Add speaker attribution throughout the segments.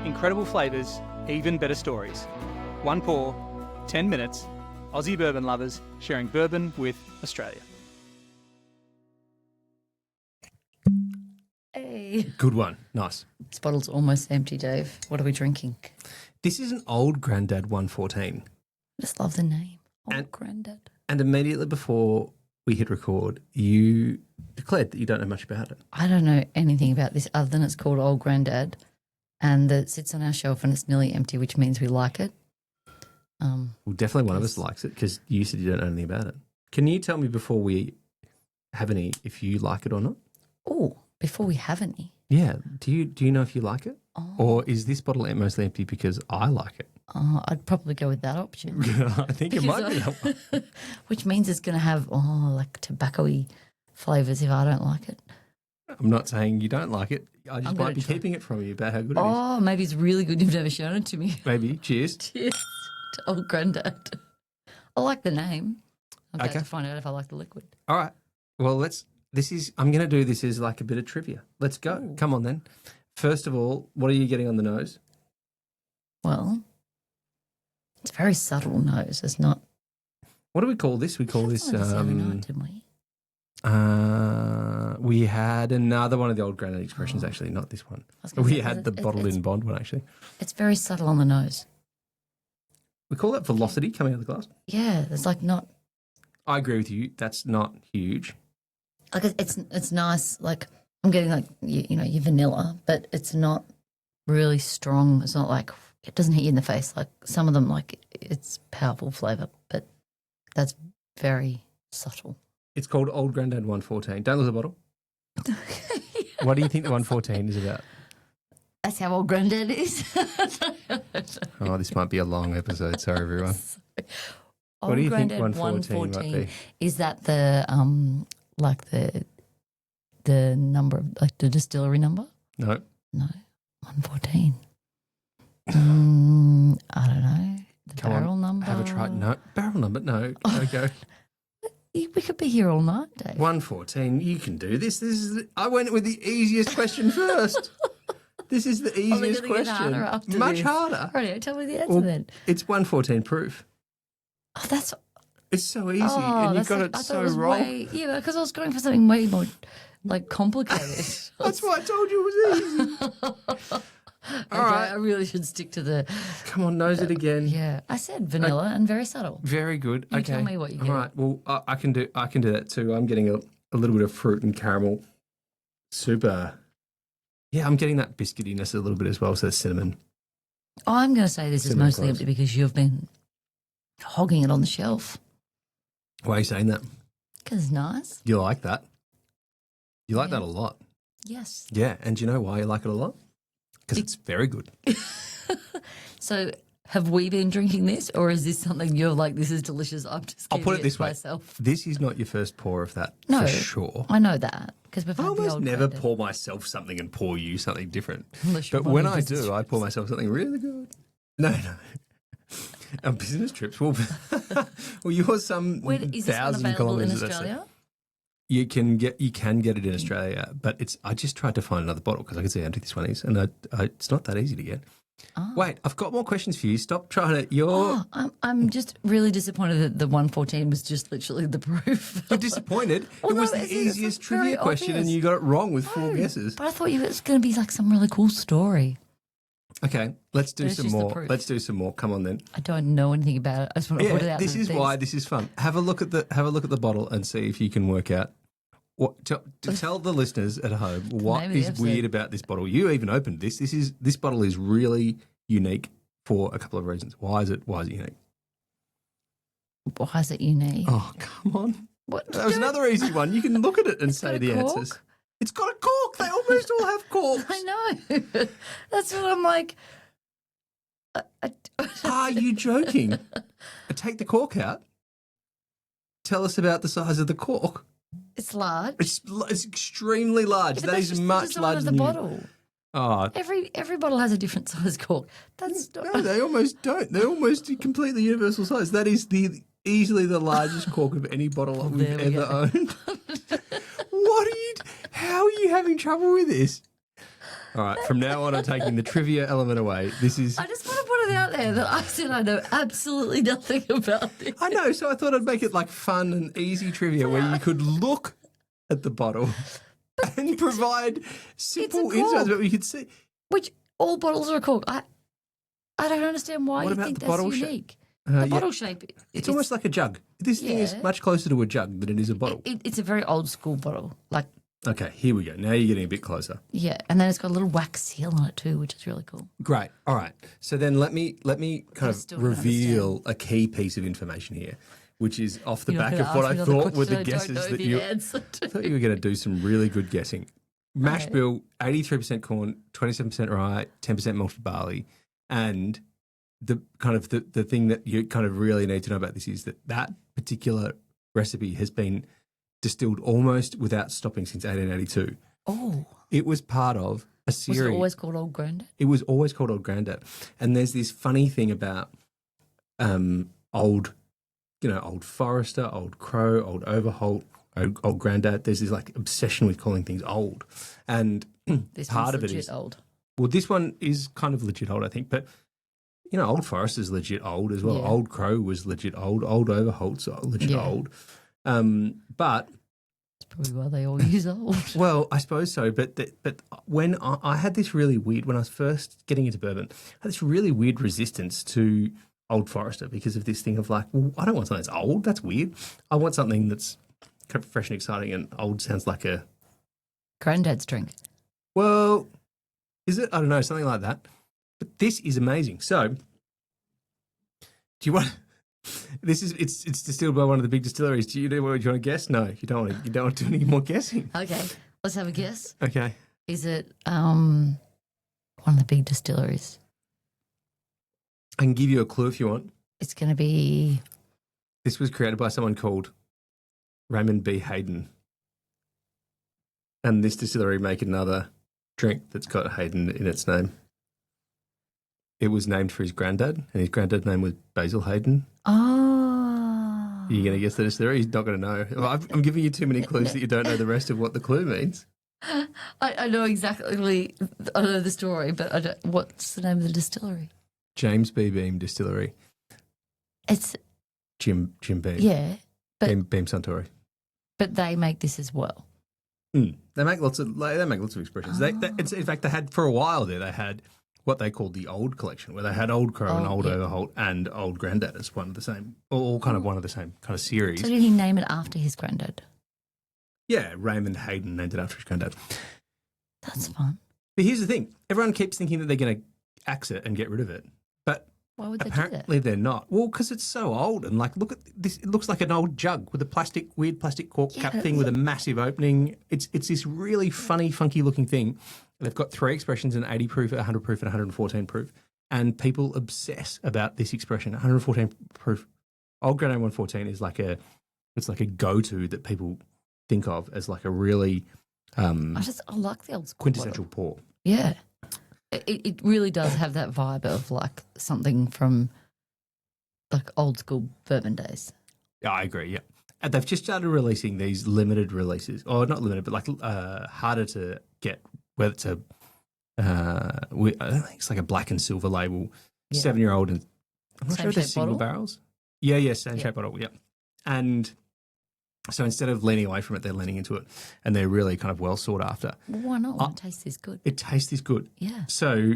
Speaker 1: incredible flavours, even better stories. One pour, 10 minutes, Aussie Bourbon Lovers, sharing bourbon with Australia.
Speaker 2: Hey.
Speaker 3: Good one. Nice.
Speaker 2: This bottle's almost empty, Dave. What are we drinking?
Speaker 3: This is an Old Grandad 114.
Speaker 2: I just love the name. Old Grandad.
Speaker 3: And immediately before we hit record, you declared that you don't know much about it.
Speaker 2: I don't know anything about this other than it's called Old Grandad and that it sits on our shelf and it's nearly empty, which means we like it.
Speaker 3: Well, definitely one of us likes it because you said you don't know anything about it. Can you tell me before we have any if you like it or not?
Speaker 2: Oh, before we have any.
Speaker 3: Yeah. Do you know if you like it?
Speaker 2: Oh.
Speaker 3: Or is this bottle mostly empty because I like it?
Speaker 2: I'd probably go with that option.
Speaker 3: I think it might be that one.
Speaker 2: Which means it's going to have, like tobacco-y flavours if I don't like it.
Speaker 3: I'm not saying you don't like it. I just might be keeping it from you about how good it is.
Speaker 2: Oh, maybe it's really good you've never shown it to me.
Speaker 3: Maybe. Cheers.
Speaker 2: Cheers to Old Grandad. I like the name. I'm about to find out if I like the liquid.
Speaker 3: All right. Well, I'm going to do this as like a bit of trivia. Let's go. Ooh. Come on then. First of all, what are you getting on the nose?
Speaker 2: Well, it's a very subtle nose. It's not.
Speaker 3: What do we call this? We call this.
Speaker 2: The other night, didn't we?
Speaker 3: We had another one of the Old Grandad expressions, actually, not this one. We had the bottled in bond one, actually.
Speaker 2: It's very subtle on the nose.
Speaker 3: We call that velocity coming out of the glass.
Speaker 2: Yeah, it's like not.
Speaker 3: I agree with you. That's not huge.
Speaker 2: Like it's nice. Like I'm getting like your vanilla, but it's not really strong. It's not like it doesn't hit you in the face. Like some of them, like it's powerful flavour, but that's very subtle.
Speaker 3: It's called Old Grandad 114. Don't lose a bottle.
Speaker 2: Yeah.
Speaker 3: What do you think the 114 is about?
Speaker 2: That's how Old Grandad is.
Speaker 3: Oh, this might be a long episode. Sorry, everyone.
Speaker 2: What do you think 114 might be? Is that the like the number of like the distillery number?
Speaker 3: No.
Speaker 2: 114. I don't know. The barrel number.
Speaker 3: Have a try. No, barrel number. No. Go.
Speaker 2: We could be here all night, Dave.
Speaker 3: 114. You can do this. I went with the easiest question first. This is the easiest question. Much harder.
Speaker 2: Right, tell me the answer then.
Speaker 3: It's 114 proof.
Speaker 2: Oh, that's.
Speaker 3: It's so easy, and you got it so wrong.
Speaker 2: Yeah, because I was going for something way more like complicated.
Speaker 3: That's why I told you it was easy. All right,
Speaker 2: I really should stick to the.
Speaker 3: Come on, nose it again.
Speaker 2: Yeah, I said vanilla and very subtle.
Speaker 3: Very good.
Speaker 2: You tell me what you get.
Speaker 3: All right. Well, I can do that too. I'm getting a little bit of fruit and caramel. Super. Yeah, I'm getting that biscuitiness a little bit as well. So cinnamon.
Speaker 2: I'm going to say this is mostly empty because you've been hogging it on the shelf.
Speaker 3: Why are you saying that?
Speaker 2: Because it's nice.
Speaker 3: You like that? You like that a lot.
Speaker 2: Yes.
Speaker 3: Yeah, and do you know why you like it a lot? Because it's very good.
Speaker 2: So have we been drinking this or is this something you're like, this is delicious, I'm just
Speaker 3: I'll put it this way.
Speaker 2: Myself.
Speaker 3: This is not your first pour of that, for sure.
Speaker 2: I know that. Because I
Speaker 3: almost never pour myself something and pour you something different. But when I do, I pour myself something really good. No. On business trips, well, you're some
Speaker 2: is
Speaker 3: 1,000 kilometres.
Speaker 2: In Australia?
Speaker 3: You can get it in Australia, but I just tried to find another bottle because I could see how empty this one is, and it's not that easy to get. Oh. Wait, I've got more questions for you. Stop trying to.
Speaker 2: I'm just really disappointed that the 114 was just literally the proof.
Speaker 3: You're disappointed? It was the easiest trivia question, and you got it wrong with 4 guesses.
Speaker 2: But I thought it was going to be like some really cool story.
Speaker 3: Okay, let's do some more. Let's do some more. Come on, then.
Speaker 2: I don't know anything about it. I just want to put it out.
Speaker 3: This is why this is fun. Have a look at the bottle and see if you can work out. To tell the listeners at home what is weird about this bottle. You even opened this. This bottle is really unique for a couple of reasons. Why is it unique?
Speaker 2: Why is it unique?
Speaker 3: Oh, come on.
Speaker 2: What?
Speaker 3: That was another easy one. You can look at it and say the answers. It's got a cork. They almost all have corks.
Speaker 2: I know. That's what I'm like.
Speaker 3: Are you joking? Take the cork out. Tell us about the size of the cork.
Speaker 2: It's large.
Speaker 3: It's extremely large.
Speaker 2: Yeah,
Speaker 3: that is much larger than
Speaker 2: the bottle.
Speaker 3: Oh,
Speaker 2: every bottle has a different size cork.
Speaker 3: No, they almost don't. They're almost completely universal size. That is easily the largest cork of any bottle we've ever owned. How are you having trouble with this? All right, from now on, I'm taking the trivia element away. This is.
Speaker 2: I just want to put it out there that I said I know absolutely nothing about this.
Speaker 3: I know, so I thought I'd make it like fun and easy trivia where you could look at the bottle and provide simple insights that we could see.
Speaker 2: Which all bottles are called. I don't understand why
Speaker 3: What
Speaker 2: you
Speaker 3: about
Speaker 2: think
Speaker 3: the
Speaker 2: that's
Speaker 3: bottle shape?
Speaker 2: unique. The bottle shape.
Speaker 3: It's almost like a jug. This thing is much closer to a jug than it is a bottle.
Speaker 2: It's a very old school bottle. Like,
Speaker 3: Okay, here we go. Now you're getting a bit closer.
Speaker 2: yeah, and then it's got a little wax seal on it too, which is really cool.
Speaker 3: Great. All right. So then let me kind
Speaker 2: still
Speaker 3: of
Speaker 2: don't
Speaker 3: reveal a key piece of information here, which is off the
Speaker 2: You're not
Speaker 3: back
Speaker 2: gonna
Speaker 3: of what
Speaker 2: ask
Speaker 3: I
Speaker 2: me another
Speaker 3: thought were the
Speaker 2: question I don't
Speaker 3: guesses
Speaker 2: know
Speaker 3: that
Speaker 2: the
Speaker 3: you.
Speaker 2: answer to.
Speaker 3: I thought you were going to do some really good guessing. Mash
Speaker 2: Okay.
Speaker 3: bill, 83% corn, 27% rye, 10% malted barley, and the kind of the thing that you kind of really need to know about this is that particular recipe has been distilled almost without stopping since 1882.
Speaker 2: Oh,
Speaker 3: It was part of a series.
Speaker 2: was it always called Old Grandad?
Speaker 3: It was always called Old Grandad. And there's this funny thing about old Forester, Old Crow, Old Overholt, old Grandad. There's this like obsession with calling things old. And
Speaker 2: This
Speaker 3: part
Speaker 2: one's
Speaker 3: of it
Speaker 2: legit
Speaker 3: is,
Speaker 2: old.
Speaker 3: well, this one is kind of legit old, I think. But, Old Forester's legit old as well.
Speaker 2: Yeah.
Speaker 3: Old Crow was legit old. Old Overholt's legit
Speaker 2: Yeah.
Speaker 3: old. But
Speaker 2: That's probably why they all use old.
Speaker 3: well, I suppose so, but when I had this really weird, when I was first getting into bourbon, I had this really weird resistance to Old Forester because of this thing of like, well, I don't want something that's old. That's weird. I want something that's kind of fresh and exciting, and old sounds like a,
Speaker 2: Granddad's drink.
Speaker 3: well, is it? I don't know, something like that. But this is amazing. So, do you want? This is it's distilled by one of the big distilleries. Do you want to guess? No, you don't want to. You don't want to do any more guessing.
Speaker 2: Okay, let's have a guess.
Speaker 3: Okay.
Speaker 2: Is it one of the big distilleries?
Speaker 3: I can give you a clue if you want.
Speaker 2: It's going to be
Speaker 3: This was created by someone called Raymond B. Hayden. And this distillery make another drink that's got Hayden in its name. It was named for his granddad, and his granddad's name was Basil Hayden.
Speaker 2: oh.
Speaker 3: Are you going to guess the distillery? He's not going to know. I'm giving you too many clues that you don't know the rest of what the clue means.
Speaker 2: I know exactly. I know the story, but I don't. What's the name of the distillery?
Speaker 3: James B. Beam Distillery.
Speaker 2: It's
Speaker 3: Jim Beam.
Speaker 2: yeah, but
Speaker 3: Beam Suntory.
Speaker 2: but they make this as well.
Speaker 3: They make lots of expressions. In fact, they had for a while there. They had what they called the Old Collection, where they had Old Crow and Old Overholt and Old Grandad as one of the same, all kind of one of the same kind of series.
Speaker 2: So did he name it after his granddad?
Speaker 3: Yeah, Raymond Hayden named it after his granddad.
Speaker 2: That's fun.
Speaker 3: But here's the thing: everyone keeps thinking that they're going to axe it and get rid of it, but
Speaker 2: Why would they
Speaker 3: apparently
Speaker 2: do that?
Speaker 3: they're not. Well, because it's so old, and like, look at this. It looks like an old jug with a weird plastic cork cap thing with a massive opening. It's this really funny, funky looking thing. They've got 3 expressions: an 80 proof, 100 proof, and 114 proof. And people obsess about this expression, 114 proof. Old Grandad 114 is like a go-to that people think of as like a really
Speaker 2: I like the old school
Speaker 3: quintessential
Speaker 2: bottle.
Speaker 3: pour.
Speaker 2: Yeah, it really does have that vibe of like something from like old school bourbon days.
Speaker 3: Yeah, I agree. Yeah, and they've just started releasing these limited releases, or not limited, but like harder to get. Whether it's I think it's like a black and silver label, 7-year-old, and I'm not
Speaker 2: Same
Speaker 3: sure if they're
Speaker 2: shape
Speaker 3: single
Speaker 2: bottle?
Speaker 3: barrels. Yeah, same shape bottle. Yeah, and so instead of leaning away from it, they're leaning into it, and they're really kind of well sought after.
Speaker 2: Well, why not? It tastes this good.
Speaker 3: It tastes this good.
Speaker 2: Yeah.
Speaker 3: So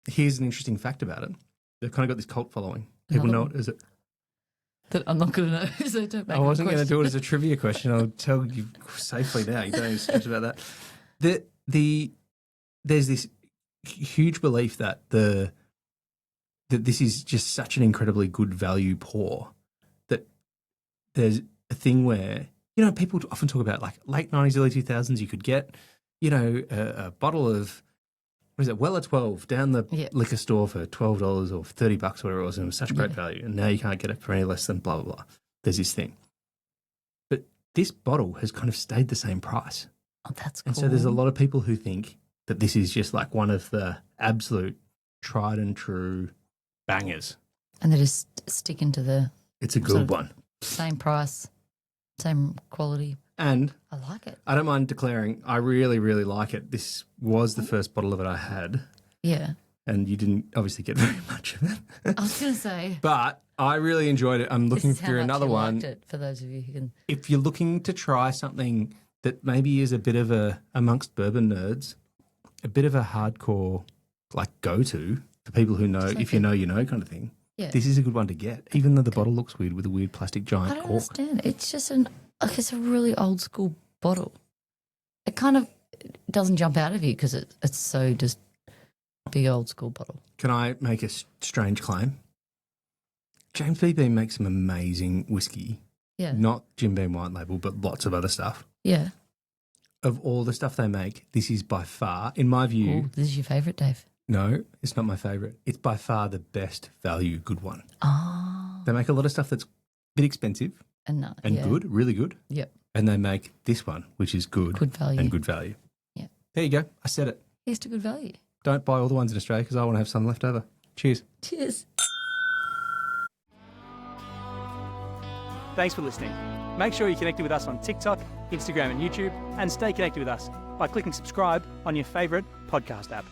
Speaker 3: here's an interesting fact about it. They've kind of got this cult following. People know it as it.
Speaker 2: That I'm not going to know, so don't make
Speaker 3: I wasn't going to do it as
Speaker 2: a
Speaker 3: a trivia question. I'll tell you safely now. You don't need to stress about that. There's this huge belief that that this is just such an incredibly good value pour that there's a thing where people often talk about like late 90s, early 2000s. You could get a bottle of Weller 12 down the liquor store for $12 or $30 or whatever it was, and it was such great value. And now you can't get it for any less than blah blah blah. There's this thing, but this bottle has kind of stayed the same price.
Speaker 2: Oh, that's cool.
Speaker 3: And so there's a lot of people who think that this is just like one of the absolute tried and true bangers.
Speaker 2: And they're just sticking to the
Speaker 3: It's a good one.
Speaker 2: same price, same quality.
Speaker 3: And
Speaker 2: I like it.
Speaker 3: I don't mind declaring I really, really like it. This was the first bottle of it I had.
Speaker 2: Yeah.
Speaker 3: And you didn't obviously get very much of it.
Speaker 2: I was going to say.
Speaker 3: But I really enjoyed it. I'm looking
Speaker 2: This is how
Speaker 3: through
Speaker 2: much
Speaker 3: another
Speaker 2: you
Speaker 3: one.
Speaker 2: liked it, for those of you who can.
Speaker 3: If you're looking to try something that maybe is a bit of a, amongst bourbon nerds, a bit of a hardcore like go-to for people who know,
Speaker 2: Like
Speaker 3: if you know, you know kind of thing,
Speaker 2: Yeah.
Speaker 3: this is a good one to get, even though the bottle looks weird with a weird plastic
Speaker 2: I
Speaker 3: giant
Speaker 2: don't
Speaker 3: cork.
Speaker 2: understand. It's just it's a really old school bottle. It kind of doesn't jump out of you because it's so just big old school bottle.
Speaker 3: Can I make a strange claim? James B. Beam makes some amazing whiskey.
Speaker 2: Yeah.
Speaker 3: Not Jim Beam White Label, but lots of other stuff.
Speaker 2: Yeah.
Speaker 3: Of all the stuff they make, this is by far, in my view,
Speaker 2: Ooh, this is your favourite, Dave.
Speaker 3: no, it's not my favourite. It's by far the best value good one.
Speaker 2: Oh.
Speaker 3: They make a lot of stuff that's a bit expensive
Speaker 2: And yeah.
Speaker 3: good, really good.
Speaker 2: Yep.
Speaker 3: And they make this one, which is good,
Speaker 2: Good value.
Speaker 3: and good value.
Speaker 2: Yeah.
Speaker 3: There you go. I said it.
Speaker 2: Here's to good value.
Speaker 3: Don't buy all the ones in Australia because I want to have some left over. Cheers.
Speaker 2: Cheers.
Speaker 1: Thanks for listening. Make sure you're connected with us on TikTok, Instagram and YouTube, and stay connected with us by clicking subscribe on your favourite podcast app.